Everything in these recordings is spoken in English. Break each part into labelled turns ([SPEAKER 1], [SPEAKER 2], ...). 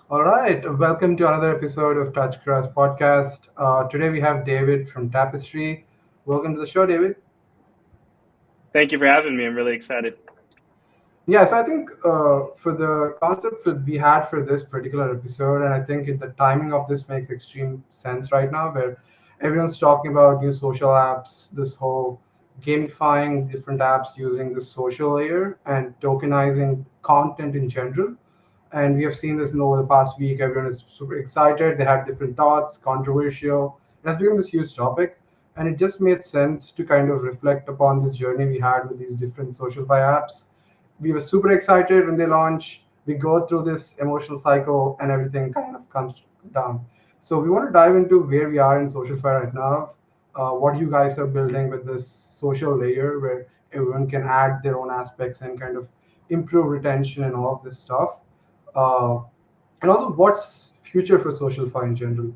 [SPEAKER 1] All right, welcome to another episode of Touch Grass podcast. Today we have David from Tapestry. Welcome to the show, David.
[SPEAKER 2] Thank you for having me. I'm really excited.
[SPEAKER 1] Yeah, so I think for the concept we had for this particular episode, and I think the timing of this makes extreme sense right now, where everyone's talking about new social apps, this whole gamifying different apps using the social layer and tokenizing content in general. And we have seen this in over the past week. Everyone is super excited. They have different thoughts, controversial. It has become this huge topic, and it just made sense to kind of reflect upon this journey we had with these different SocialFi apps. We were super excited when they launch. We go through this emotional cycle, and everything kind of comes down. So we want to dive into where we are in SocialFi right now, what you guys are building with this social layer where everyone can add their own aspects and kind of improve retention and all of this stuff. Uh, and also, what's future for SocialFi in general?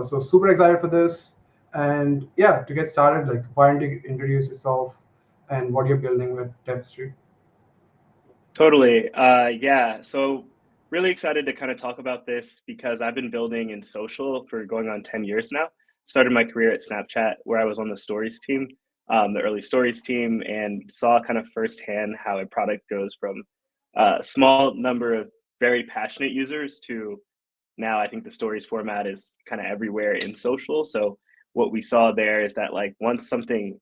[SPEAKER 1] So super excited for this. And yeah, to get started, like, why don't you introduce yourself and what you're building with Tapestry?
[SPEAKER 2] Totally. Yeah. So, really excited to kind of talk about this because I've been building in social for going on 10 years now. Started my career at Snapchat, where I was on the stories team, the early stories team, and saw kind of firsthand how a product goes from a small number of very passionate users to now I think the stories format is kind of everywhere in social. So what we saw there is that like once something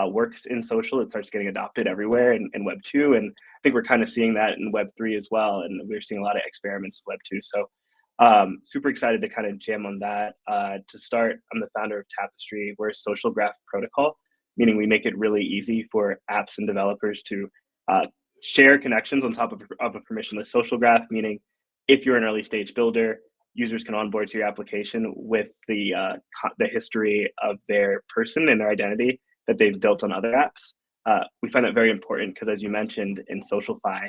[SPEAKER 2] works in social, it starts getting adopted everywhere in Web two, and I think we're kind of seeing that in Web three as well. And we're seeing a lot of experiments in Web two. So super excited to kind of jam on that. To start, I'm the founder of Tapestry. We're a social graph protocol, meaning we make it really easy for apps and developers to uh, share connections on top of a permissionless social graph, meaning if you're an early stage builder, users can onboard to your application with the history of their person and their identity that they've built on other apps. We find that very important because, as you mentioned in SocialFi,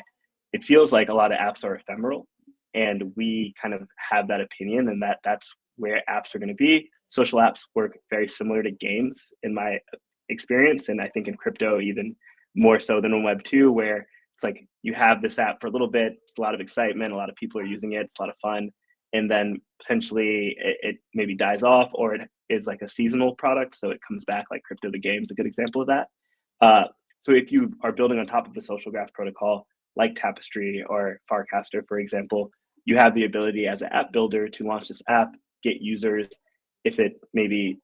[SPEAKER 2] it feels like a lot of apps are ephemeral, and we kind of have that opinion, and that's where apps are going to be. Social apps work very similar to games in my experience, and I think in crypto even more so than in Web two, where it's like you have this app for a little bit, it's a lot of excitement, a lot of people are using it, it's a lot of fun, and then potentially it maybe dies off, or it is like a seasonal product, so it comes back, like crypto the game is a good example of that. uh, so if you are building on top of the social graph protocol like Tapestry or Farcaster, for example, you have the ability as an app builder to launch this app, get users. If it maybe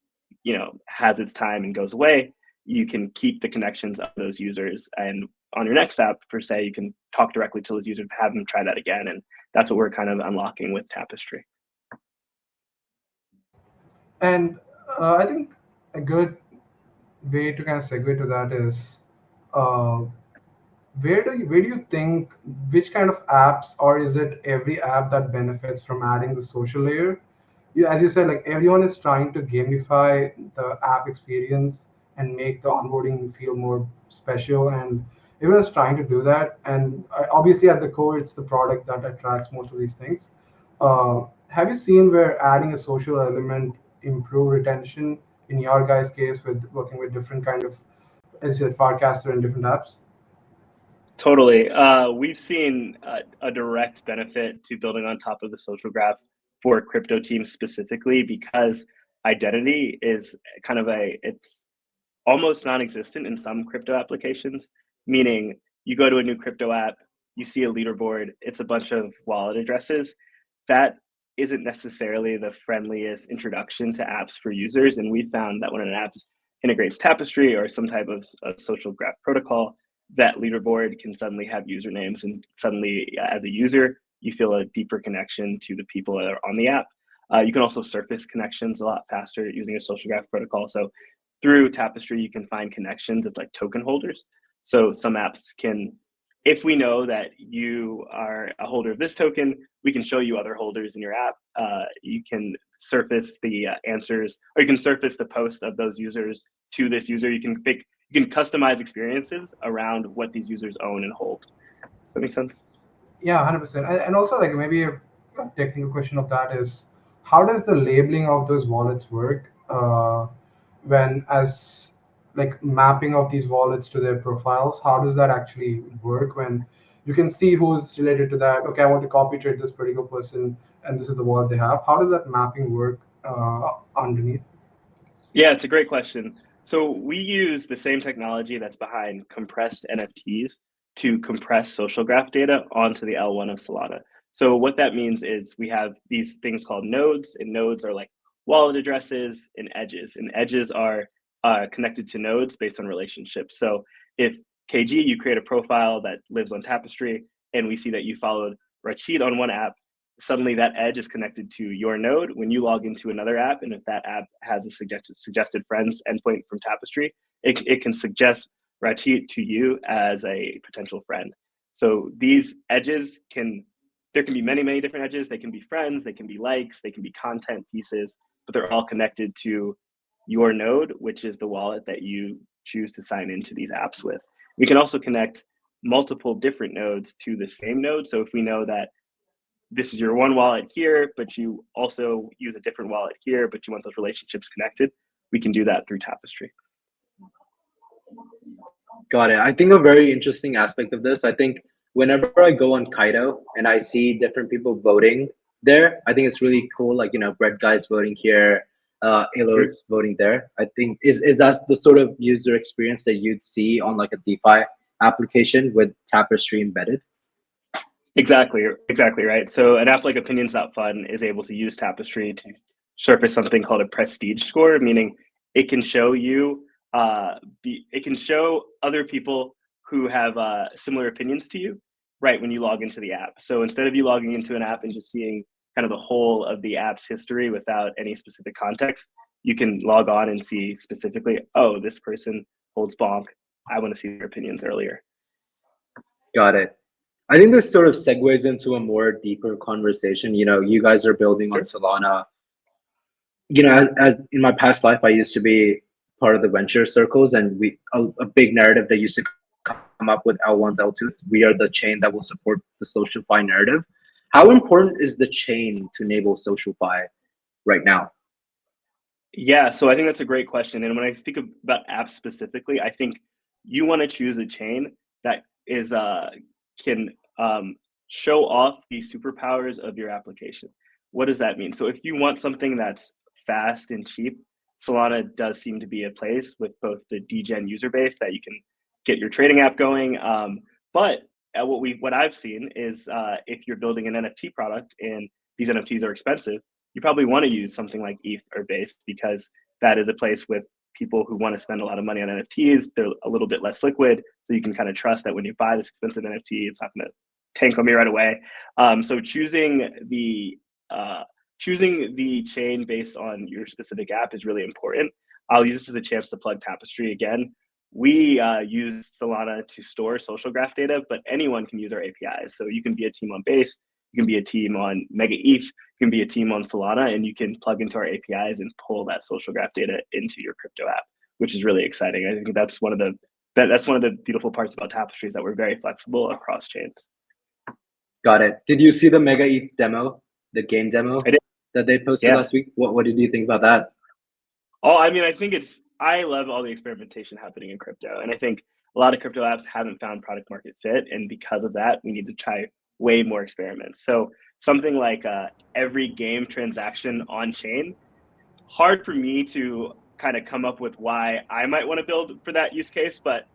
[SPEAKER 2] has its time and goes away, you can keep the connections of those users, and on your next app per se, you can talk directly to those users, have them try that again, and that's what we're kind of unlocking with Tapestry.
[SPEAKER 1] And I think a good way to kind of segue to that is uh, where do you think which kind of apps, or is it every app that benefits from adding the social layer? As you said, like everyone is trying to gamify the app experience and make the onboarding feel more special, and everyone's trying to do that. And obviously, at the core, it's the product that attracts most of these things. Have you seen where adding a social element improve retention in your guys' case with working with different kind of, as you said, Farcaster and different apps?
[SPEAKER 2] Totally. We've seen a direct benefit to building on top of the social graph for crypto teams specifically because identity is kind of it's almost non-existent in some crypto applications, meaning you go to a new crypto app, you see a leaderboard, it's a bunch of wallet addresses. That isn't necessarily the friendliest introduction to apps for users, and we found that when an app integrates Tapestry or some type of social graph protocol, that leaderboard can suddenly have usernames, and suddenly as a user you feel a deeper connection to the people that are on the app. You can also surface connections a lot faster using a social graph protocol. So through Tapestry, you can find connections of like token holders. So some apps can, if we know that you are a holder of this token, we can show you other holders in your app. You can surface the answers, or you can surface the post of those users to this user. You can customize experiences around what these users own and hold. Does that make sense?
[SPEAKER 1] Yeah, 100%. And also, like, maybe a technical question of that is, how does the labeling of those wallets work when, as like mapping of these wallets to their profiles? How does that actually work when you can see who's related to that. Okay, I want to copy trade this particular person, and this is the wallet they have. How does that mapping work underneath?
[SPEAKER 2] Yeah, it's a great question. So we use the same technology that's behind compressed NFTs to compress social graph data onto the L1 of Solana. So what that means is we have these things called nodes, and nodes are like wallet addresses, and edges are connected to nodes based on relationships. So if KG, you create a profile that lives on Tapestry, and we see that you followed Rachid on one app, suddenly that edge is connected to your node when you log into another app. And if that app has a suggested friends endpoint from Tapestry, it can suggest Rachid to you as a potential friend. So these edges there can be many, many different edges. They can be friends, they can be likes, they can be content pieces, but they're all connected to your node, which is the wallet that you choose to sign into these apps with. We can also connect multiple different nodes to the same node. So if we know that this is your one wallet here, but you also use a different wallet here, but you want those relationships connected, we can do that through Tapestry.
[SPEAKER 3] Got it. I think a very interesting aspect of this, I think whenever I go on Kaido and I see different people voting there, I think it's really cool. Like, Bread Guy's voting here, Halo's voting there. I think is that the sort of user experience that you'd see on like a DeFi application with Tapestry embedded?
[SPEAKER 2] Exactly right. So an app like Opinions.fun is able to use Tapestry to surface something called a prestige score, meaning it can show you, it can show other people who have similar opinions to you, right, when you log into the app. So instead of you logging into an app and just seeing kind of the whole of the app's history without any specific context, you can log on and see specifically, oh, this person holds bonk. I want to see their opinions earlier.
[SPEAKER 3] Got it. I think this sort of segues into a more deeper conversation. You guys are building on Solana. As in my past life, I used to be part of the venture circles, and a big narrative that used to come up with L1s, L2s. We are the chain that will support the SocialFi narrative. How important is the chain to enable SocialFi right now?
[SPEAKER 2] Yeah, so I think that's a great question. And when I speak about apps specifically, I think you want to choose a chain that is can show off the superpowers of your application. What does that mean? So if you want something that's fast and cheap, Solana does seem to be a place with both the degen user base that you can get your trading app going. But what I've seen is if you're building an NFT product and these NFTs are expensive, you probably want to use something like ETH or Base because that is a place with people who want to spend a lot of money on NFTs. They're a little bit less liquid, so you can kind of trust that when you buy this expensive NFT, it's not going to tank on me right away. So choosing the chain based on your specific app is really important. I'll use this as a chance to plug Tapestry again. We use Solana to store social graph data, but anyone can use our APIs. So you can be a team on Base, you can be a team on Mega ETH, you can be a team on Solana, and you can plug into our APIs and pull that social graph data into your crypto app, which is really exciting. I think that's one of the beautiful parts about Tapestry is that we're very flexible across chains.
[SPEAKER 3] Got it. Did you see the Mega ETH demo, the game demo that they posted last week? What did you think about that?
[SPEAKER 2] Oh, I mean, I love all the experimentation happening in crypto. And I think a lot of crypto apps haven't found product market fit. And because of that, we need to try way more experiments. So something like every game transaction on chain, hard for me to kind of come up with why I might want to build for that use case, but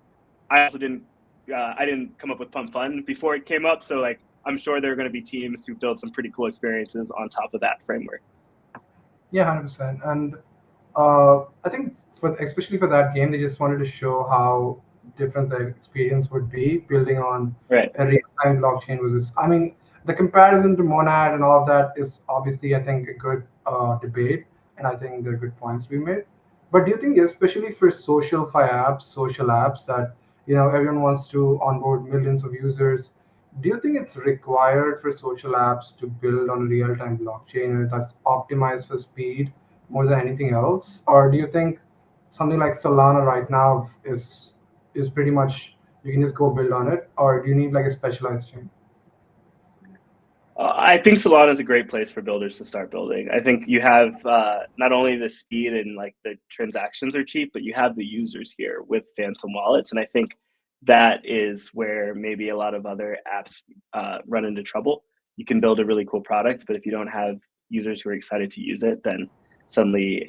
[SPEAKER 2] I also didn't come up with Pump Fun before it came up. So like, I'm sure there are going to be teams who build some pretty cool experiences on top of that framework.
[SPEAKER 1] Yeah, 100%. And I think especially for that game, they just wanted to show how different the experience would be building on a real-time blockchain versus. I mean, the comparison to Monad and all of that is obviously, I think, a good debate, and I think there are good points to be made. But do you think, especially for social apps that everyone wants to onboard millions of users, do you think it's required for social apps to build on a real-time blockchain that's optimized for speed more than anything else? Or do you think something like Solana right now is pretty much you can just go build on it, or do you need like a specialized chain?
[SPEAKER 2] I think Solana is a great place for builders to start building. I think you have not only the speed and like the transactions are cheap, but you have the users here with Phantom wallets, and I think that is where maybe a lot of other apps run into trouble. You can build a really cool product, but if you don't have users who are excited to use it, then suddenly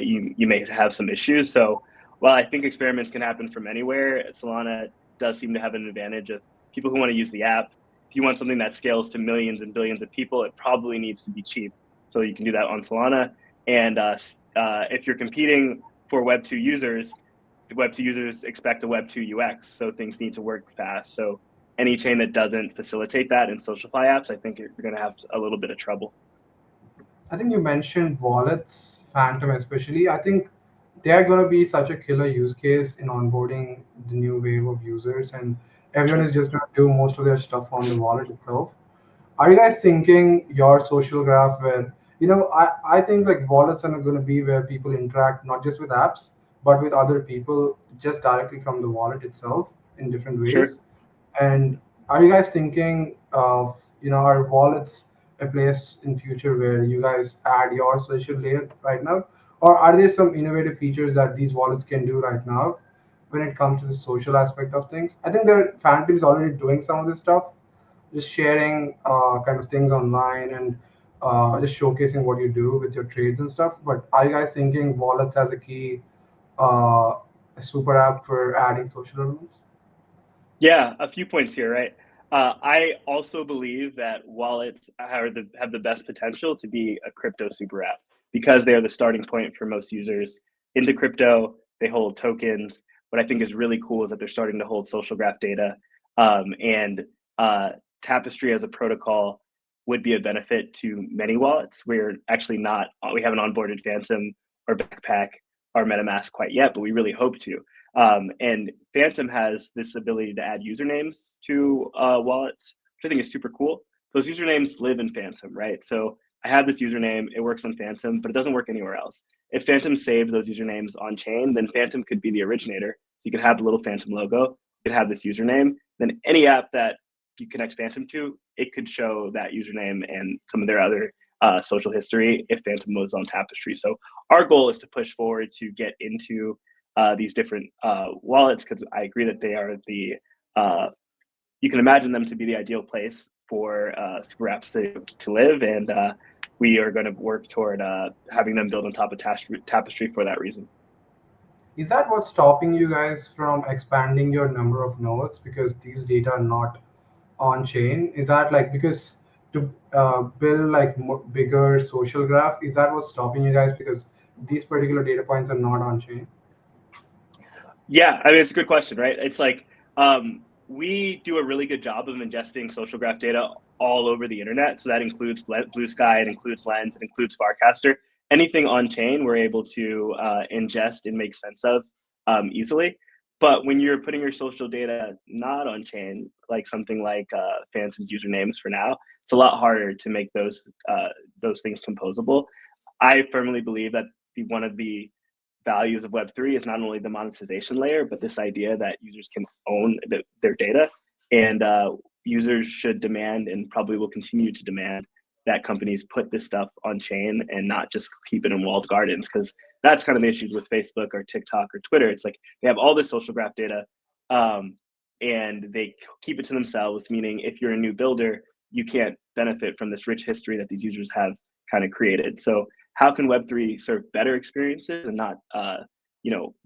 [SPEAKER 2] you may have some issues. So while I think experiments can happen from anywhere, Solana does seem to have an advantage of people who want to use the app. If you want something that scales to millions and billions of people, it probably needs to be cheap. So you can do that on Solana. And if you're competing for Web2 users, the Web2 users expect a Web2 UX. So things need to work fast. So any chain that doesn't facilitate that in SocialFi apps, I think you're going to have a little bit of trouble.
[SPEAKER 1] I think you mentioned wallets, Phantom especially. I think they are going to be such a killer use case in onboarding the new wave of users, and everyone
[SPEAKER 2] Sure.
[SPEAKER 1] is just going to do most of their stuff on the wallet itself. Are you guys thinking your social graph where, I think like wallets are going to be where people interact not just with apps, but with other people just directly from the wallet itself in different
[SPEAKER 2] Sure.
[SPEAKER 1] ways? And are you guys thinking of, our wallets a place in future where you guys add your social layer right now? Or are there some innovative features that these wallets can do right now when it comes to the social aspect of things? I think there Phantom is already doing some of this stuff, just sharing kind of things online and just showcasing what you do with your trades and stuff. But are you guys thinking wallets as a key a super app for adding social elements?
[SPEAKER 2] Yeah, a few points here, right? I also believe that wallets have the best potential to be a crypto super app because they are the starting point for most users into crypto. They hold tokens. What I think is really cool is that they're starting to hold social graph data, and Tapestry as a protocol would be a benefit to many wallets. We're actually not. We haven't onboarded Phantom or Backpack or MetaMask quite yet, but we really hope to. And Phantom has this ability to add usernames to wallets, which I think is super cool. Those usernames live in Phantom, right? So I have this username, it works on Phantom, but it doesn't work anywhere else. If Phantom saved those usernames on chain, then Phantom could be the originator. So you could have the little Phantom logo, you could have this username, then any app that you connect Phantom to, it could show that username and some of their other social history if Phantom was on Tapestry. So our goal is to push forward to get into these different wallets because I agree that they are you can imagine them to be the ideal place for super apps to live, and we are going to work toward having them build on top of Tapestry for that reason.
[SPEAKER 1] Is that what's stopping you guys from expanding your number of nodes because these data are not on chain? Is that like because to build like bigger social graph, is that what's stopping you guys because these particular data points are not on chain?
[SPEAKER 2] Yeah, I mean, it's a good question, right? It's like we do a really good job of ingesting social graph data all over the internet. So that includes Blue Sky, it includes Lens, it includes Farcaster. Anything on chain, we're able to ingest and make sense of easily. But when you're putting your social data not on chain, like something like Phantom's usernames for now, it's a lot harder to make those things composable. I firmly believe that one of the values of Web3 is not only the monetization layer, but this idea that users can own their data. And users should demand and probably will continue to demand that companies put this stuff on chain and not just keep it in walled gardens. Because that's kind of the issues with Facebook or TikTok or Twitter. It's like they have all this social graph data and they keep it to themselves, meaning if you're a new builder, you can't benefit from this rich history that these users have kind of created. So how can Web3 serve better experiences and not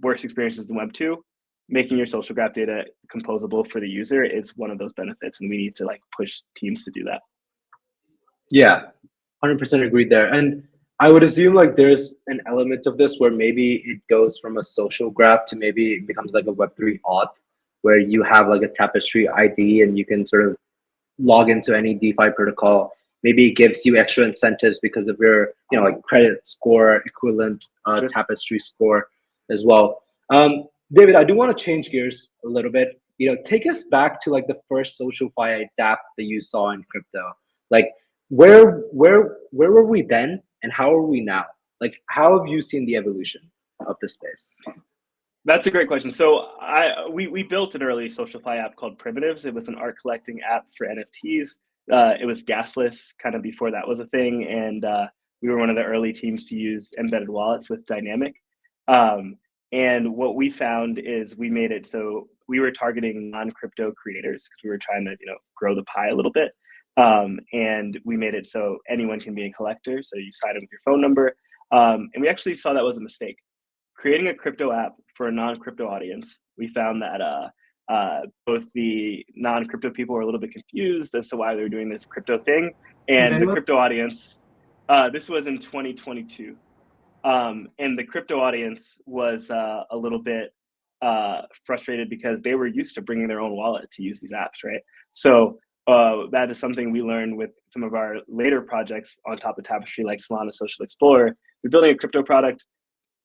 [SPEAKER 2] worse experiences than Web2? Making your social graph data composable for the user is one of those benefits, and we need to like push teams to do that.
[SPEAKER 3] Yeah, 100% agreed there. And I would assume like there's an element of this where maybe it goes from a social graph to maybe it becomes like a Web3 auth where you have like a Tapestry ID and you can sort of log into any DeFi protocol. Maybe it gives you extra incentives because of your, like credit score equivalent
[SPEAKER 2] Sure.
[SPEAKER 3] Tapestry score as well. David, I do want to change gears a little bit. Take us back to like the first SocialFi DApp that you saw in crypto. Like, where were we then, and how are we now? Like, how have you seen the evolution of the space?
[SPEAKER 2] That's a great question. So we built an early SocialFi app called Primitives. It was an art collecting app for NFTs. It was gasless kind of before that was a thing, and we were one of the early teams to use embedded wallets with Dynamic. And what we found is we made it so we were targeting non-crypto creators because we were trying to, grow the pie a little bit. And we made it so anyone can be a collector. So you sign in with your phone number. And we actually saw that was a mistake. Creating a crypto app for a non-crypto audience, we found that both the non-crypto people were a little bit confused as to why they were doing this crypto thing. And the crypto audience, this was in 2022. And the crypto audience was a little bit frustrated because they were used to bringing their own wallet to use these apps, right? So that is something we learned with some of our later projects on top of Tapestry, like Solana Social Explorer. We're building a crypto product,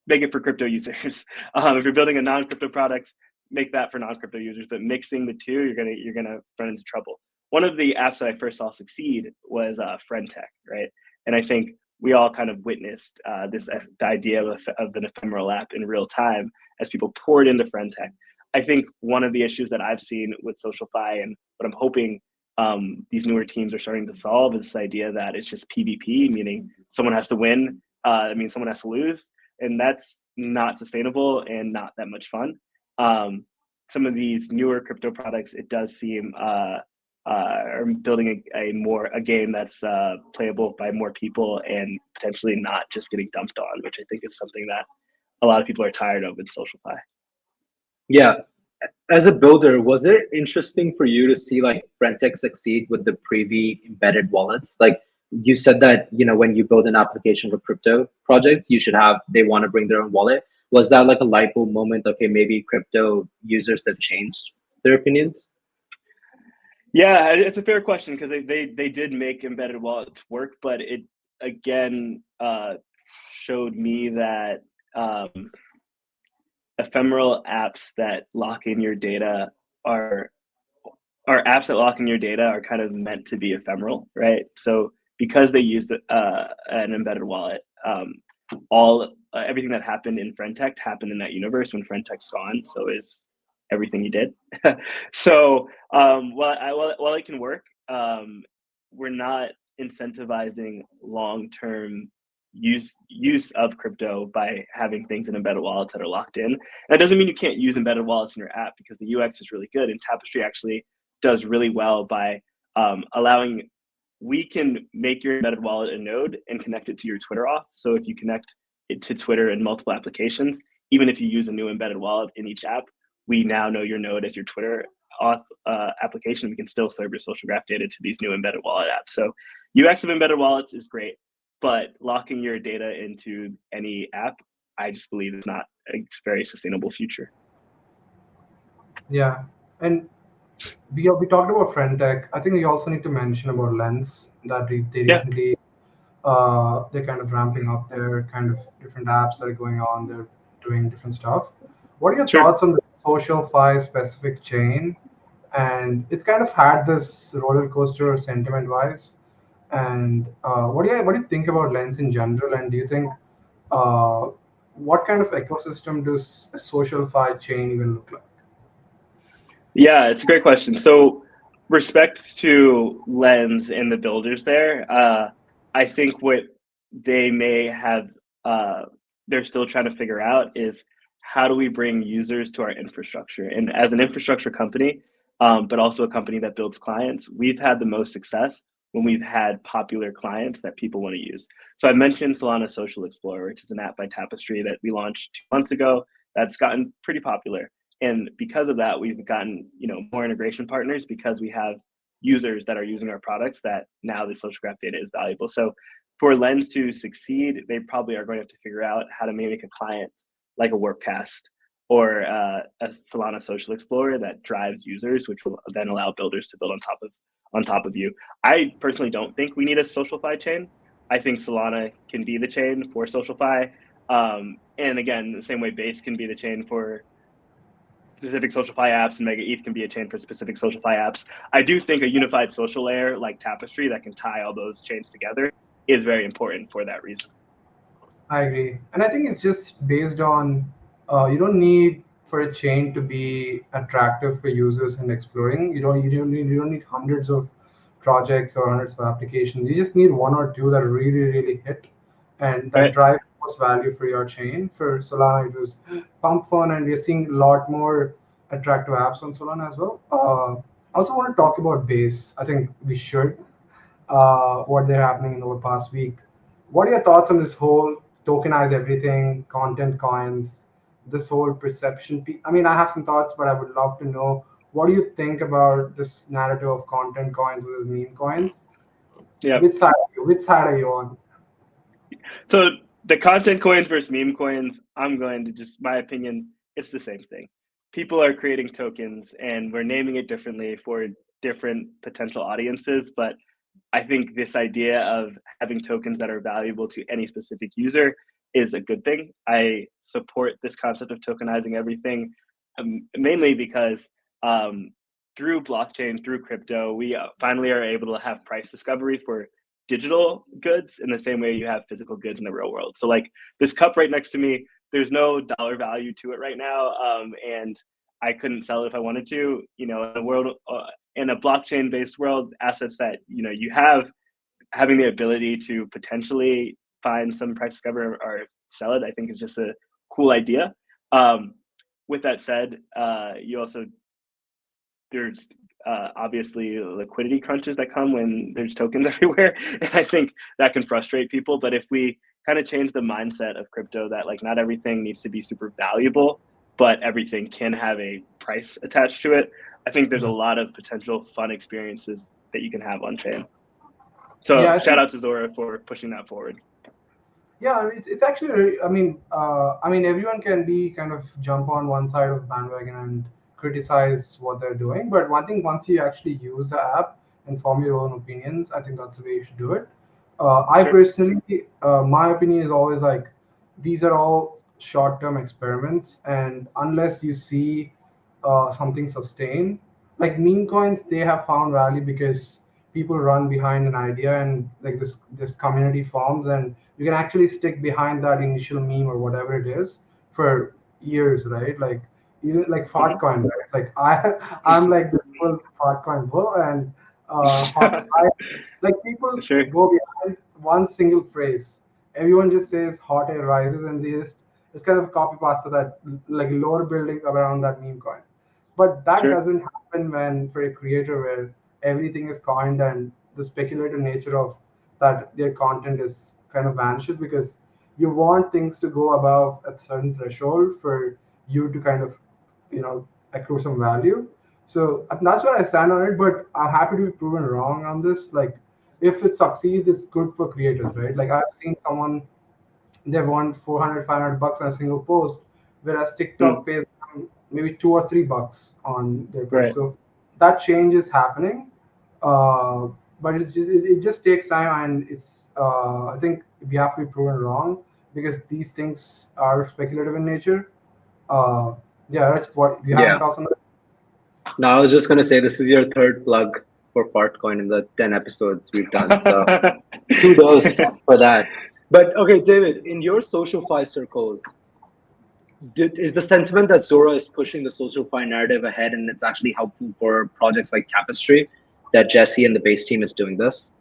[SPEAKER 2] make it for crypto users. If you're building a non-crypto product, make that for non-crypto users. But mixing the two, you're gonna run into trouble. One of the apps that I first saw succeed was FriendTech, right? And I think we all kind of witnessed the idea of an ephemeral app in real time as people poured into FriendTech. I think one of the issues that I've seen with SocialFi and what I'm hoping these newer teams are starting to solve is this idea that it's just PvP, meaning someone has to win, it means someone has to lose, and that's not sustainable and not that much fun. Some of these newer crypto products, it does seem are building a game that's playable by more people and potentially not just getting dumped on, which I think is something that a lot of people are tired of in SocialFi.
[SPEAKER 3] Yeah. As a builder, was it interesting for you to see like Frentech succeed with the Privy embedded wallets? Like you said that, when you build an application for crypto projects, they want to bring their own wallet. Was that like a light bulb moment? Okay, maybe crypto users have changed their opinions?
[SPEAKER 2] Yeah, it's a fair question because they did make embedded wallets work, but it again showed me that ephemeral apps that lock in your data are kind of meant to be ephemeral, right? So because they used an embedded wallet, everything that happened in FriendTech happened in that universe when FriendTech's gone. So is everything you did. So while it can work, we're not incentivizing long-term use of crypto by having things in embedded wallets that are locked in. That doesn't mean you can't use embedded wallets in your app because the UX is really good, and Tapestry actually does really well by allowing. We can make your embedded wallet a node and connect it to your Twitter auth. So if you connect it to Twitter in multiple applications, even if you use a new embedded wallet in each app, we now know your node as your Twitter auth application. We can still serve your social graph data to these new embedded wallet apps. So UX of embedded wallets is great, but locking your data into any app, I just believe is not a very sustainable future.
[SPEAKER 1] Yeah, and we talked about FriendTech. I think we also need to mention about Lens that they recently they're kind of ramping up their kind of different apps that are going on. They're doing different stuff. What are your thoughts on the SocialFi specific chain? And it's kind of had this roller coaster sentiment wise. And what do you think about Lens in general? And do you think what kind of ecosystem does a SocialFi chain even look like?
[SPEAKER 2] Yeah, it's a great question. So respect to Lens and the builders there. I think what they may have, they're still trying to figure out is how do we bring users to our infrastructure? And as an infrastructure company, but also a company that builds clients, we've had the most success when we've had popular clients that people want to use. So I mentioned Solana Social Explorer, which is an app by Tapestry that we launched 2 months ago. That's gotten pretty popular. And because of that, we've gotten more integration partners because we have users that are using our products that now the social graph data is valuable. So for Lens to succeed, they probably are going to have to figure out how to make a client like a Workcast or a Solana Social Explorer that drives users, which will then allow builders to build on top of you. I personally don't think we need a SocialFi chain. I think Solana can be the chain for SocialFi. And again, the same way Base can be the chain for specific SocialFi apps and Mega ETH can be a chain for specific SocialFi apps. I do think a unified social layer like Tapestry that can tie all those chains together is very important for that reason.
[SPEAKER 1] I agree, and I think it's just based on you don't need for a chain to be attractive for users and exploring. You don't need hundreds of projects or hundreds of applications. You just need one or two that really hit and that drive most value for your chain. For Solana, it was pump fun, and we're seeing a lot more attractive apps on Solana as well. I also want to talk about Base. I think we should. What they're happening in the past week. What are your thoughts on this whole tokenize everything, content coins, this whole perception? I mean, I have some thoughts, but I would love to know what do you think about this narrative of content coins versus meme coins?
[SPEAKER 2] Yeah.
[SPEAKER 1] Which side are you on?
[SPEAKER 2] So the content coins versus meme coins, I'm going to just, my opinion, it's the same thing. People are creating tokens and we're naming it differently for different potential audiences. But I think this idea of having tokens that are valuable to any specific user is a good thing. I support this concept of tokenizing everything, mainly because through blockchain, through crypto, we finally are able to have price discovery for digital goods in the same way you have physical goods in the real world. So like this cup right next to me, there's no dollar value to it right now, and I couldn't sell it if I wanted to. You know, in a world, in a blockchain-based world, assets that you have, having the ability to potentially find some price discovery or sell it, I think is just a cool idea. With that said, you also there's obviously liquidity crunches that come when there's tokens everywhere. And I think that can frustrate people. But if we kind of change the mindset of crypto that like not everything needs to be super valuable, but everything can have a price attached to it, I think there's a lot of potential fun experiences that you can have on chain. So
[SPEAKER 1] Yeah, I
[SPEAKER 2] shout
[SPEAKER 1] think
[SPEAKER 2] out to Zora for pushing that forward.
[SPEAKER 1] yeah, it's actually I mean everyone can be kind of jump on one side of the bandwagon and criticize what they're doing, but one thing, once you actually use the app and form your own opinions, I think that's the way you should do it. I
[SPEAKER 2] Sure.
[SPEAKER 1] personally, my opinion is always like these are all short-term experiments, and unless you see something sustain, like meme coins, they have found value because people run behind an idea, and like this community forms, and you can actually stick behind that initial meme or whatever it is for years, right? Like even like
[SPEAKER 2] Mhm.
[SPEAKER 1] Fartcoin, right? Like I'm like this full Fartcoin bull, and like people
[SPEAKER 2] Sure.
[SPEAKER 1] go behind one single phrase. Everyone just says hot air rises, and they just it's kind of copy pasta that like lore building around that meme coin. But that
[SPEAKER 2] Sure.
[SPEAKER 1] doesn't happen when for a creator where everything is coined and the speculative nature of that their content is kind of vanishes because you want things to go above a certain threshold for you to kind of accrue some value. So that's where I stand on it, but I'm happy to be proven wrong on this. Like if it succeeds, it's good for creators, right? Like I've seen someone they want 400, 500 bucks on a single post, whereas TikTok
[SPEAKER 2] Mm,
[SPEAKER 1] pays them maybe $2 or $3 on their post.
[SPEAKER 2] right.
[SPEAKER 1] So that change is happening, uh, but it just takes time, and it's I think we have to be proven wrong because these things are speculative in nature. Uh, yeah, Rich, what do you have any
[SPEAKER 3] Yeah.
[SPEAKER 1] thoughts on that?
[SPEAKER 3] No, I was just gonna say this is your third plug for Fartcoin in the 10 episodes we've done. So kudos for that. But okay, David, in your SocialFi circles, is the sentiment that Zora is pushing the SocialFi narrative ahead and it's actually helpful for projects like Tapestry that Jesse and the base team is doing this?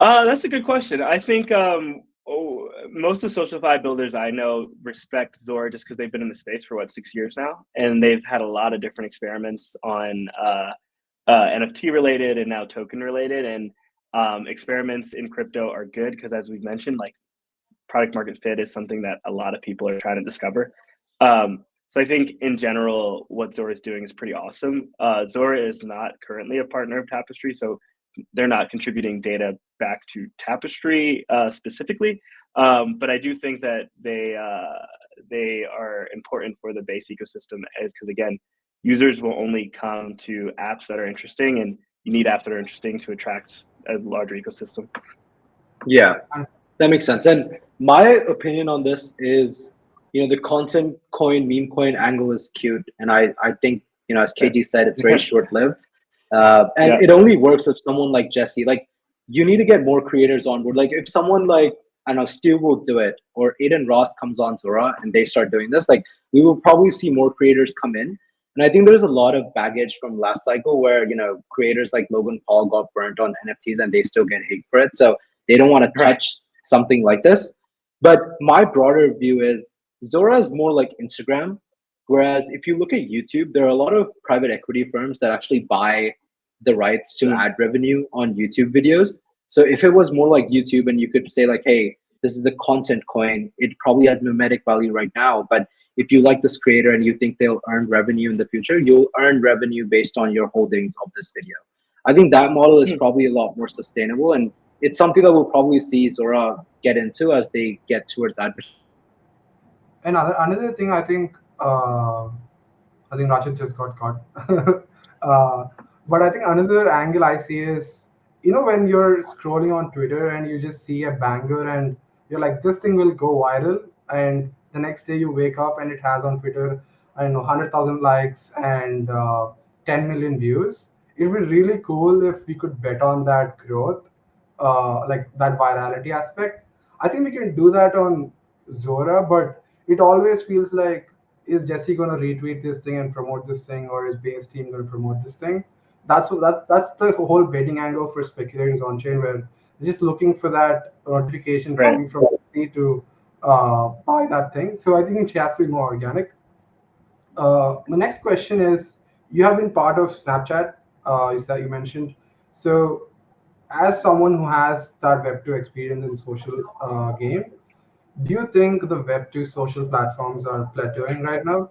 [SPEAKER 2] That's a good question. I think most of the SocialFi builders I know respect Zora just because they've been in the space for 6 years now, and they've had a lot of different experiments on NFT related and now token related. And experiments in crypto are good because, as we've mentioned, like product market fit is something that a lot of people are trying to discover. So I think in general, what Zora is doing is pretty awesome. Zora is not currently a partner of Tapestry, so they're not contributing data back to Tapestry specifically. But I do think that they are important for the base ecosystem, as because again, users will only come to apps that are interesting, and you need apps that are interesting to attract a larger ecosystem.
[SPEAKER 3] Yeah,
[SPEAKER 1] And
[SPEAKER 3] that makes sense. And my opinion on this is, the content coin, meme coin angle is cute. And I think, as
[SPEAKER 2] Right.
[SPEAKER 3] KG said, it's very short lived. And
[SPEAKER 2] Yeah.
[SPEAKER 3] it only works if someone like Jesse, like, you need to get more creators on board. Like, if someone like, I know, Stu will do it, or Aiden Ross comes on Zora and they start doing this, like, we will probably see more creators come in. And I think there's a lot of baggage from last cycle where, creators like Logan Paul got burnt on NFTs and they still get hate for it. So they don't want to
[SPEAKER 2] Right.
[SPEAKER 3] touch something like this. But my broader view is Zora is more like Instagram. Whereas if you look at YouTube, there are a lot of private equity firms that actually buy the rights to ad revenue on YouTube videos. So if it was more like YouTube and you could say like, hey, this is the content coin, it probably has mimetic value right now. But if you like this creator and you think they'll earn revenue in the future, you'll earn revenue based on your holdings of this video. I think that model is probably a lot more sustainable, and it's something that we'll probably see Zora get into as they get towards advertising.
[SPEAKER 1] And another thing, I think Rachit just got caught. uh, but I think another angle I see is, when you're scrolling on Twitter and you just see a banger and you're like, this thing will go viral, and the next day you wake up and it has on Twitter, I don't know, 100,000 likes and 10 million views. It would be really cool if we could bet on that growth, like that virality aspect. I think we can do that on Zora, but it always feels like, is Jesse going to retweet this thing and promote this thing, or is Base team going to promote this thing? That's the whole betting angle for speculators on chain, where they're just looking for that notification
[SPEAKER 2] Right.
[SPEAKER 1] coming from Jesse to buy that thing. So I think it has to be more organic. My next question is: you have been part of Snapchat, you mentioned. So, as someone who has that Web2 experience in social game, do you think the Web2 social platforms are plateauing right now?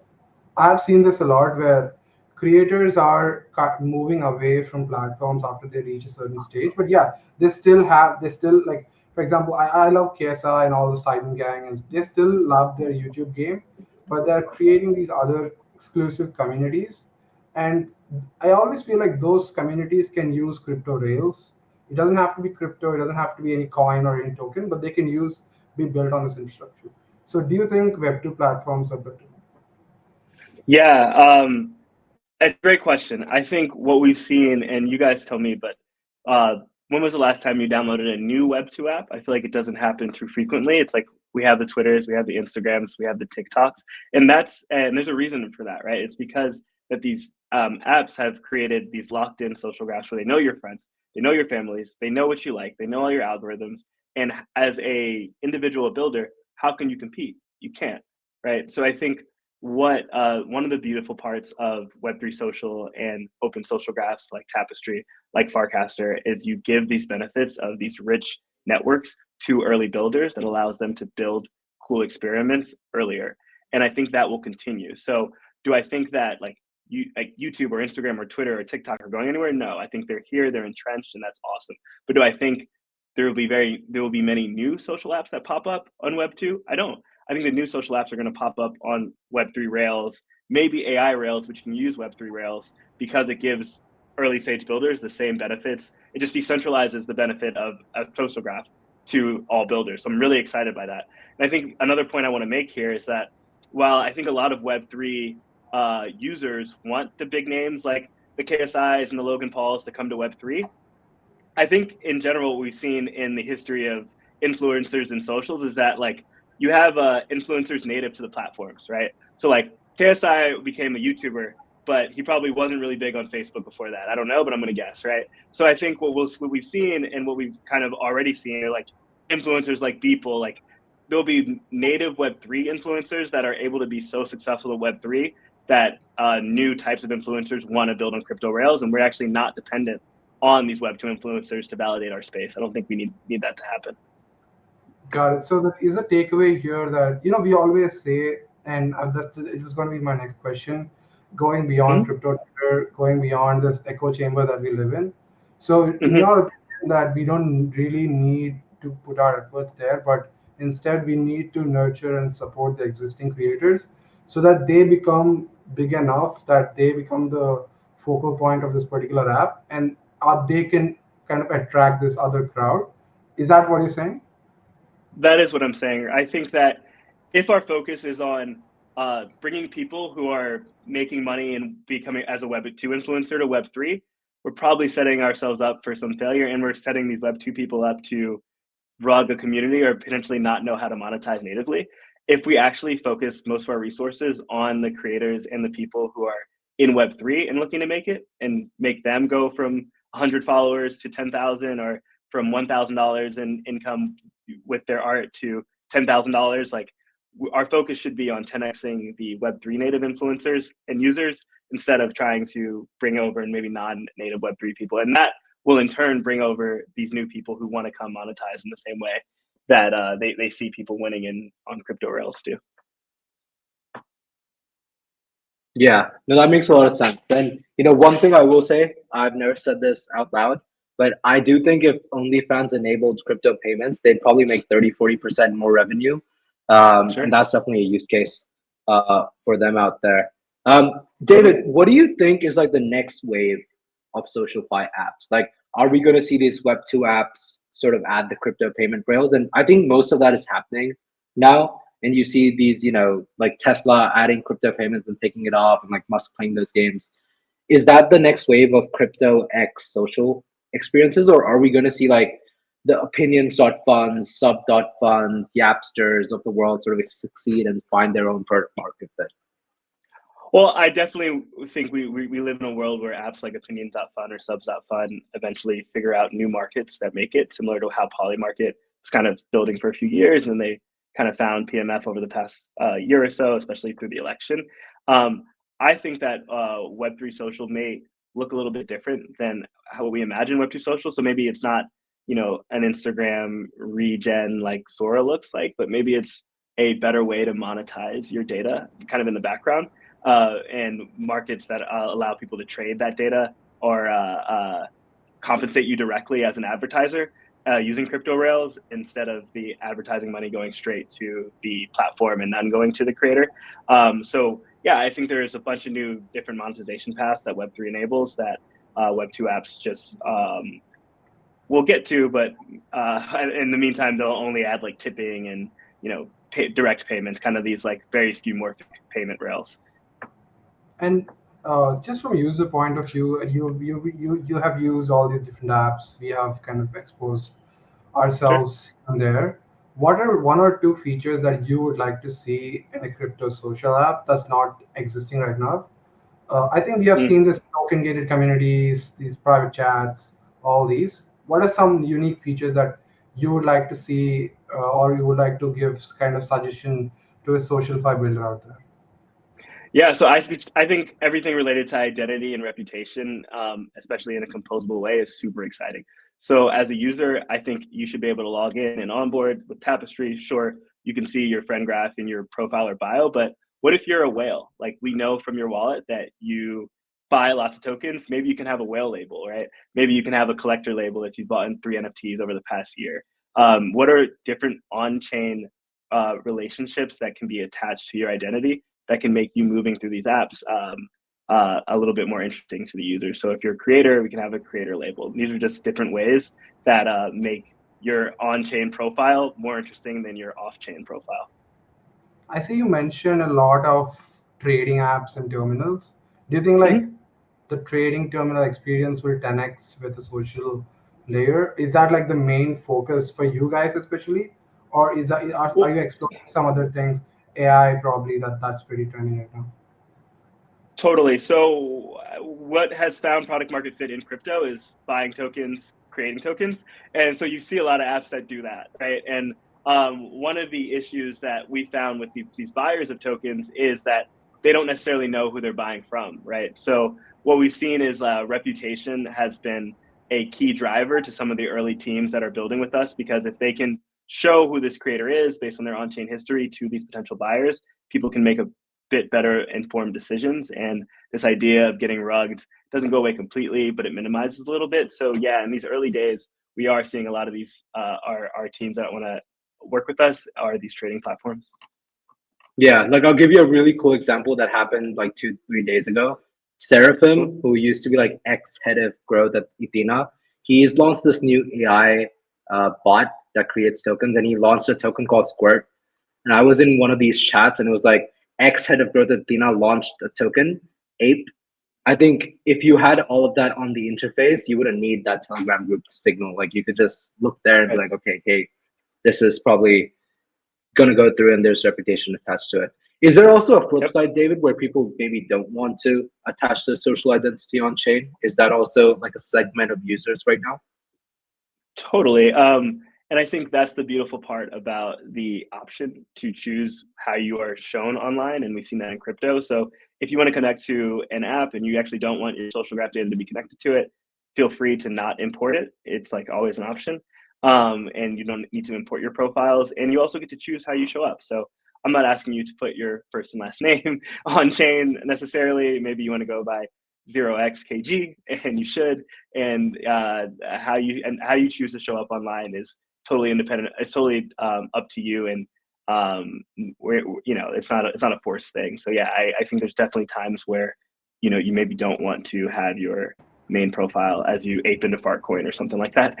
[SPEAKER 1] I've seen this a lot where creators are moving away from platforms after they reach a certain stage. But yeah, they still like, for example, I love KSI and all the Sidon Gang, and they still love their YouTube game, but they're creating these other exclusive communities. And I always feel like those communities can use crypto rails. It doesn't have to be crypto, it doesn't have to be any coin or any token, but they can be built on this infrastructure. So do you think Web2 platforms are better?
[SPEAKER 2] Yeah, it's a great question. I think what we've seen, and you guys tell me, but when was the last time you downloaded a new Web2 app? I feel like it doesn't happen too frequently. It's like we have the Twitters, we have the Instagrams, we have the TikToks, and there's a reason for that, right? It's because that these apps have created these locked-in social graphs where they know your friends, they know your families, they know what you like, they know all your algorithms, and as a individual builder, how can you compete? You can't, right? So I think what one of the beautiful parts of Web3 social and open social graphs like Tapestry, like Farcaster, is you give these benefits of these rich networks to early builders that allows them to build cool experiments earlier. And I think that will continue. So do I think that like YouTube or Instagram or Twitter or TikTok are going anywhere? No, I think they're here, they're entrenched, and that's awesome. But do I think there will be many new social apps that pop up on Web2? I don't. I think the new social apps are going to pop up on Web3 Rails, maybe AI Rails, which can use Web3 Rails because it gives early stage builders the same benefits. It just decentralizes the benefit of a social graph to all builders. So I'm really excited by that. And I think another point I want to make here is that while I think a lot of Web3 users want the big names like the KSIs and the Logan Pauls to come to Web3, I think in general, what we've seen in the history of influencers and socials is that like you have influencers native to the platforms, right? So like KSI became a YouTuber, but he probably wasn't really big on Facebook before that. I don't know, but I'm gonna guess, right? So I think what we've seen and what we've kind of already seen are like influencers like Beeple, like there'll be native Web3 influencers that are able to be so successful at Web3 that new types of influencers want to build on crypto rails, and we're actually not dependent on these Web2 influencers to validate our space. I don't think we need that to happen.
[SPEAKER 1] Got it. So that is a takeaway here that we always say, and it was going to be my next question, going beyond
[SPEAKER 2] Mm-hmm.
[SPEAKER 1] crypto, Twitter, going beyond this echo chamber that we live in. So, in
[SPEAKER 2] Mm-hmm.
[SPEAKER 1] your opinion, that we don't really need to put our efforts there, but instead we need to nurture and support the existing creators so that they become big enough that they become the focal point of this particular app, and they can kind of attract this other crowd. Is that what you're saying?
[SPEAKER 2] That is what I'm saying. I think that if our focus is on bringing people who are making money and becoming as a Web2 influencer to Web3, we're probably setting ourselves up for some failure, and we're setting these Web2 people up to rug a community or potentially not know how to monetize natively. If we actually focus most of our resources on the creators and the people who are in Web3 and looking to make it and make them go from 100 followers to 10,000 or from $1,000 in income with their art to $10,000. Like our focus should be on 10xing the Web3 native influencers and users instead of trying to bring over maybe non-native Web3 people. And that will in turn bring over these new people who want to come monetize in the same way that they see people winning on crypto rails too.
[SPEAKER 3] Yeah, no, that makes a lot of sense. And one thing I will say, I've never said this out loud, but I do think if OnlyFans enabled crypto payments, they'd probably make 30-40% more revenue.
[SPEAKER 2] Sure.
[SPEAKER 3] And that's definitely a use case for them out there. David, what do you think is like the next wave of SocialFi apps? Like, are we going to see these Web2 apps sort of add the crypto payment rails? And I think most of that is happening now. And you see these, like Tesla adding crypto payments and taking it off, and like Musk playing those games. Is that the next wave of crypto X social experiences, or are we going to see like the opinions.funds, sub.funds, Yapsters of the world sort of succeed and find their own product market fit?
[SPEAKER 2] Well, I definitely think we live in a world where apps like opinions.fun or subs.fun eventually figure out new markets that make it, similar to how Polymarket was kind of building for a few years, and they kind of found PMF over the past year or so, especially through the election. I think that Web3 social may look a little bit different than how we imagine Web2 social. So maybe it's not, an Instagram regen like Zora looks like, but maybe it's a better way to monetize your data kind of in the background, and markets that allow people to trade that data or compensate you directly as an advertiser. Using crypto rails instead of the advertising money going straight to the platform and none going to the creator. So yeah, I think there's a bunch of new different monetization paths that Web3 enables that Web2 apps just will get to, but in the meantime, they'll only add like tipping and direct payments, kind of these like very skeuomorphic payment rails.
[SPEAKER 1] And just from a user point of view, you have used all these different apps. We have kind of exposed ourselves on there. What are one or two features that you would like to see in a crypto social app that's not existing right now? I think we have seen this token gated communities, these private chats, all these. What are some unique features that you would like to see, or you would like to give kind of suggestion to a SocialFi builder out there?
[SPEAKER 2] Yeah, so I think everything related to identity and reputation, especially in a composable way, is super exciting. So as a user, I think you should be able to log in and onboard with Tapestry. Sure, you can see your friend graph in your profile or bio, but what if you're a whale? Like we know from your wallet that you buy lots of tokens. Maybe you can have a whale label, right? Maybe you can have a collector label if you bought in 3 NFTs over the past year. What are different on-chain relationships that can be attached to your identity that can make you moving through these apps a little bit more interesting to the user? So if you're a creator, we can have a creator label. These are just different ways that make your on-chain profile more interesting than your off-chain profile.
[SPEAKER 1] I see you mentioned a lot of trading apps and terminals. Do you think like the trading terminal experience will 10x with the social layer? Is that like the main focus for you guys especially? Or are you exploring some other things? AI probably that's pretty trending right now.
[SPEAKER 2] Totally. So what has found product market fit in crypto is buying tokens, creating tokens. And so you see a lot of apps that do that, right? And one of the issues that we found with these buyers of tokens is that they don't necessarily know who they're buying from, right? So what we've seen is reputation has been a key driver to some of the early teams that are building with us, because if they can show who this creator is based on their on-chain history to these potential buyers, people can make a bit better informed decisions. And this idea of getting rugged doesn't go away completely, but it minimizes a little bit. So yeah, in these early days, we are seeing a lot of these our teams that want to work with us are these trading platforms.
[SPEAKER 3] Yeah, like I'll give you a really cool example that happened like 2-3 days ago. Seraphim, who used to be like ex-head of growth at Ethena, he's launched this new AI bot that creates tokens, and he launched a token called Squirt. And I was in one of these chats, and it was like ex-head of growth at Ethena launched a token, Ape. I think if you had all of that on the interface, you wouldn't need that Telegram group signal. Like you could just look there and be like, okay, hey, this is probably going to go through and there's reputation attached to it. Is there also a flip side, David, where people maybe don't want to attach their social identity on chain? Is that also like a segment of users right now?
[SPEAKER 2] Totally. And I think that's the beautiful part about the option to choose how you are shown online. And we've seen that in crypto. So if you want to connect to an app and you actually don't want your social graph data to be connected to it, feel free to not import it. It's like always an option. And you don't need to import your profiles. And you also get to choose how you show up. So I'm not asking you to put your first and last name on chain necessarily. Maybe you want to go by 0xkg, and you should. And how you choose to show up online is totally independent. It's totally up to you, and it's not a forced thing. So yeah, I think there's definitely times where you maybe don't want to have your main profile as you ape into Fartcoin or something like that.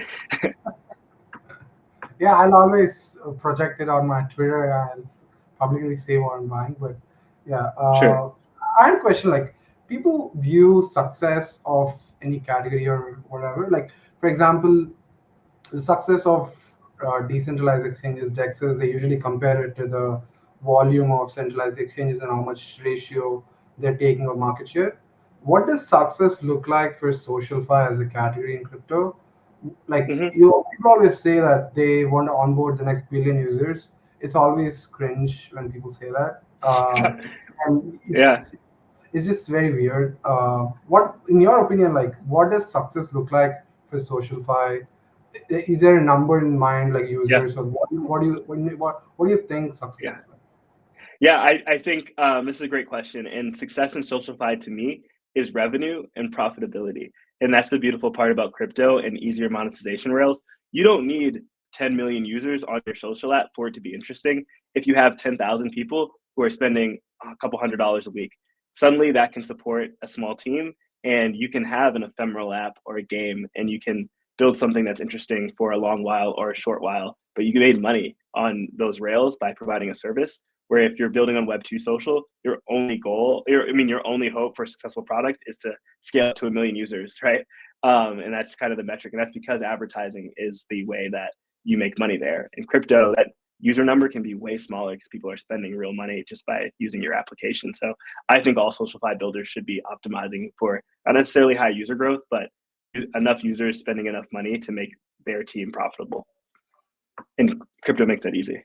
[SPEAKER 1] Yeah, I'll always project it on my Twitter and publicly say what I'm buying. But yeah,
[SPEAKER 2] Sure.
[SPEAKER 1] I had a question. Like, people view success of any category or whatever. Like, for example, the success of decentralized exchanges, DEXs, they usually compare it to the volume of centralized exchanges and how much ratio they're taking of market share. What does success look like for SocialFi as a category in crypto? Like,
[SPEAKER 2] Hmm.
[SPEAKER 1] people always say that they want to onboard the next billion users. It's always cringe when people say that, and
[SPEAKER 2] Yeah.
[SPEAKER 1] it's just very weird. What, in your opinion, like, what does success look like for SocialFi? Is there a number in mind, like
[SPEAKER 2] Yeah.
[SPEAKER 1] users, or what do you think success
[SPEAKER 2] Yeah.
[SPEAKER 1] looks like?
[SPEAKER 2] Yeah, I think this is a great question. And success in SocialFi to me is revenue and profitability. And that's the beautiful part about crypto and easier monetization rails. You don't need 10 million users on your social app for it to be interesting. If you have 10,000 people who are spending a couple $100s a week, suddenly that can support a small team, and you can have an ephemeral app or a game, and you can build something that's interesting for a long while or a short while. But you can make money on those rails by providing a service, where if you're building on Web2 social, your only goal, your only hope for a successful product is to scale up to 1 million users, right? And that's kind of the metric. And that's because advertising is the way that you make money there. In crypto, that user number can be way smaller because people are spending real money just by using your application. So I think all SocialFi builders should be optimizing for not necessarily high user growth, but enough users spending enough money to make their team profitable. And crypto makes that easy.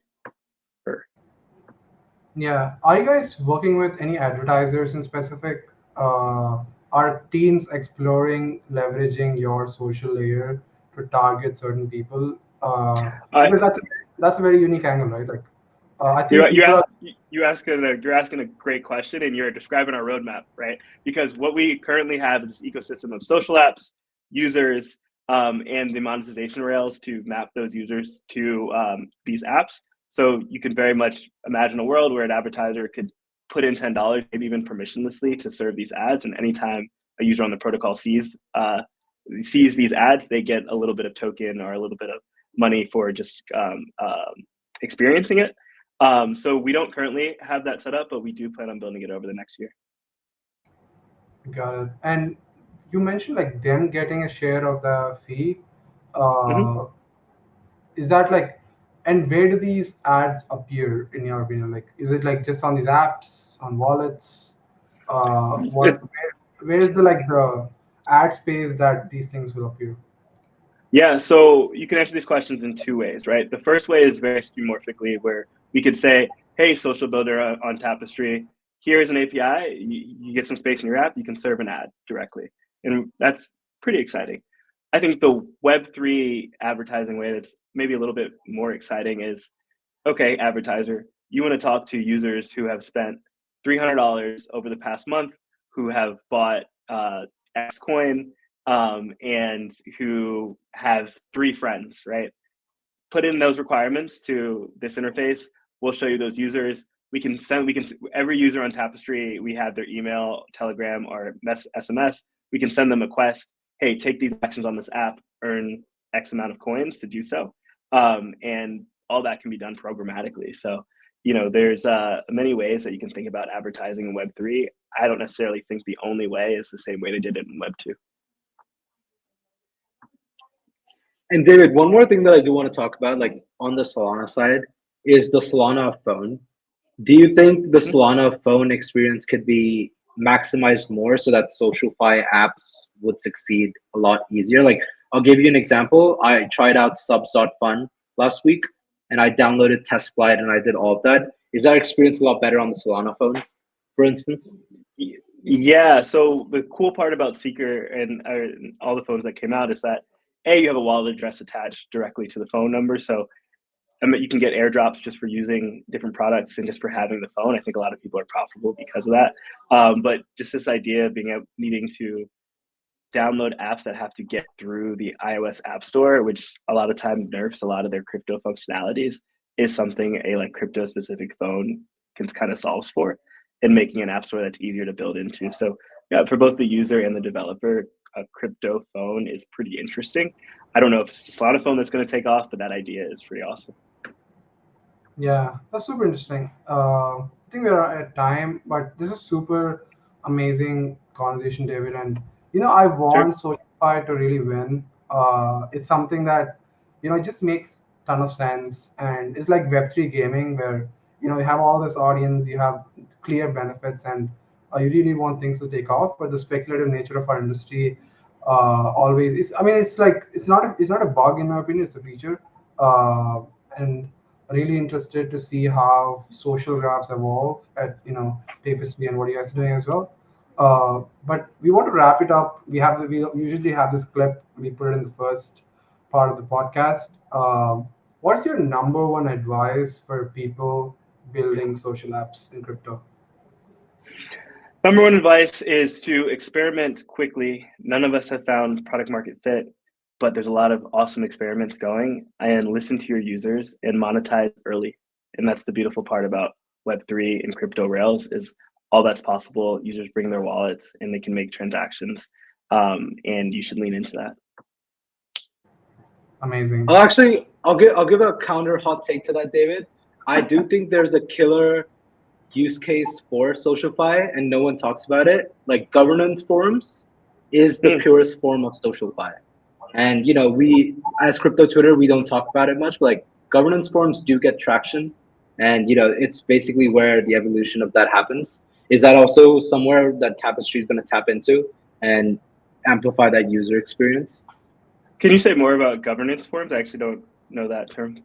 [SPEAKER 1] Yeah. Are you guys working with any advertisers in specific? Are teams exploring leveraging your social layer to target certain people?
[SPEAKER 2] I,
[SPEAKER 1] Because that's a very unique angle, right? Like, I
[SPEAKER 2] You
[SPEAKER 1] think
[SPEAKER 2] you
[SPEAKER 1] people
[SPEAKER 2] ask
[SPEAKER 1] are.
[SPEAKER 2] you're asking a great question, and you're describing our roadmap, right? Because what we currently have is this ecosystem of social apps, users, and the monetization rails to map those users to these apps. So you can very much imagine a world where an advertiser could put in $10, maybe even permissionlessly, to serve these ads, and anytime a user on the protocol sees these ads, they get a little bit of token or a little bit of money for just experiencing it. So we don't currently have that set up, but we do plan on building it over the next year.
[SPEAKER 1] Got it. And you mentioned like them getting a share of the fee.
[SPEAKER 2] Mm-hmm.
[SPEAKER 1] Uh, is that like, and where do these ads appear in your opinion? Like, is it like just on these apps, on wallets? Where is the like the ad space that these things will appear?
[SPEAKER 2] Yeah, so you can answer these questions in two ways, right? The first way is very schemorphically, where we could say, hey, social builder on Tapestry, here's an API. You get some space in your app, you can serve an ad directly. And that's pretty exciting. I think the Web3 advertising way that's maybe a little bit more exciting is, okay, advertiser, you want to talk to users who have spent $300 over the past month, who have bought X coin, and who have 3 friends, right? Put in those requirements to this interface. We'll show you those users. Every user on Tapestry, we have their email, Telegram, or SMS. We can send them a quest. Hey, take these actions on this app, earn X amount of coins to do so. And all that can be done programmatically. So, there's many ways that you can think about advertising in Web3. I don't necessarily think the only way is the same way they did it in Web2.
[SPEAKER 3] And David, one more thing that I do want to talk about, like on the Solana side, is the Solana phone. Do you think the
[SPEAKER 2] Mm-hmm.
[SPEAKER 3] Solana phone experience could be maximized more so that SocialFi apps would succeed a lot easier? Like, I'll give you an example. I tried out subs.fun last week, and I downloaded Test Flight and I did all of that. Is that experience a lot better on the Solana phone, for instance?
[SPEAKER 2] Yeah. So the cool part about Seeker and all the phones that came out is that you have a wallet address attached directly to the phone number. So you can get airdrops just for using different products and just for having the phone. I think a lot of people are profitable because of that. But just this idea of needing to download apps that have to get through the iOS App Store, which a lot of time nerfs a lot of their crypto functionalities, is something a like crypto specific phone can kind of solves for, and making an app store that's easier to build into. So yeah, for both the user and the developer, a crypto phone is pretty interesting. I don't know if it's the Solana phone that's going to take off, but that idea is pretty awesome.
[SPEAKER 1] Yeah, that's super interesting. I think we're at time, but this is super amazing conversation, David. And I
[SPEAKER 2] Sure.
[SPEAKER 1] want SocialFi to really win. It's something that it just makes ton of sense, and it's like Web3 gaming where you have all this audience, you have clear benefits, and you really want things to take off. But the speculative nature of our industry always is. I mean, it's like it's not a bug in my opinion. It's a feature, and really interested to see how social graphs evolve at Tapestry and what you guys are doing as well. But we want to wrap it up. We usually have this clip. We put it in the first part of the podcast. What's your number one advice for people building social apps in crypto?
[SPEAKER 2] Number one advice is to experiment quickly. None of us have found product market fit, but there's a lot of awesome experiments going, and listen to your users and monetize early. And that's the beautiful part about Web3 and crypto rails is all that's possible. Users bring their wallets and they can make transactions. And you should lean into that.
[SPEAKER 1] Amazing.
[SPEAKER 3] I'll give a counter hot take to that, David. I do think there's a killer use case for SocialFi and no one talks about it. Like governance forums is the purest form of SocialFi. And we as crypto Twitter, we don't talk about it much, but like governance forums do get traction. And it's basically where the evolution of that happens. Is that also somewhere that Tapestry is going to tap into and amplify that user experience?
[SPEAKER 2] Can you say more about governance forums? I actually don't know that term.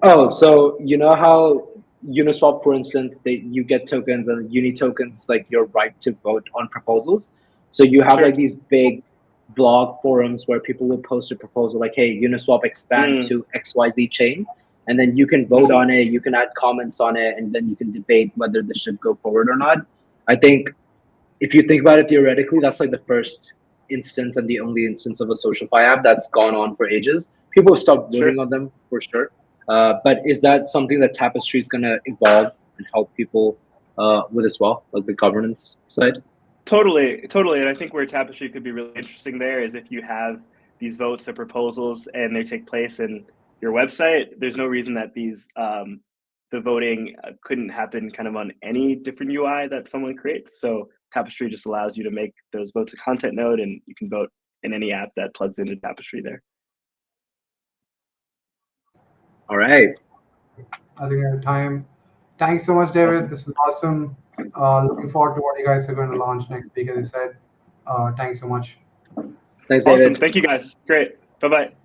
[SPEAKER 3] Oh, so you know how Uniswap, for instance, you get tokens and uni tokens like your right to vote on proposals. So you have
[SPEAKER 2] Sure.
[SPEAKER 3] like these big blog forums where people will post a proposal like, hey, Uniswap expand to XYZ chain. And then you can vote on it, you can add comments on it, and then you can debate whether this should go forward or not. I think if you think about it theoretically, that's like the first instance and the only instance of a SocialFi app that's gone on for ages. People have stopped voting on them for sure. But is that something that Tapestry is going to evolve and help people with as well, like the governance side?
[SPEAKER 2] Totally. And I think where Tapestry could be really interesting there is if you have these votes or proposals and they take place in your website, there's no reason that the voting couldn't happen kind of on any different UI that someone creates. So Tapestry just allows you to make those votes a content node, and you can vote in any app that plugs into Tapestry there.
[SPEAKER 3] All right.
[SPEAKER 1] I think our time. Thanks so much, David.
[SPEAKER 2] Awesome.
[SPEAKER 1] This was awesome. Looking forward to what you guys are going to launch next week, as you said. Thanks so much.
[SPEAKER 3] Thanks,
[SPEAKER 2] Awesome.
[SPEAKER 3] David.
[SPEAKER 2] Thank you guys. Great. Bye-bye.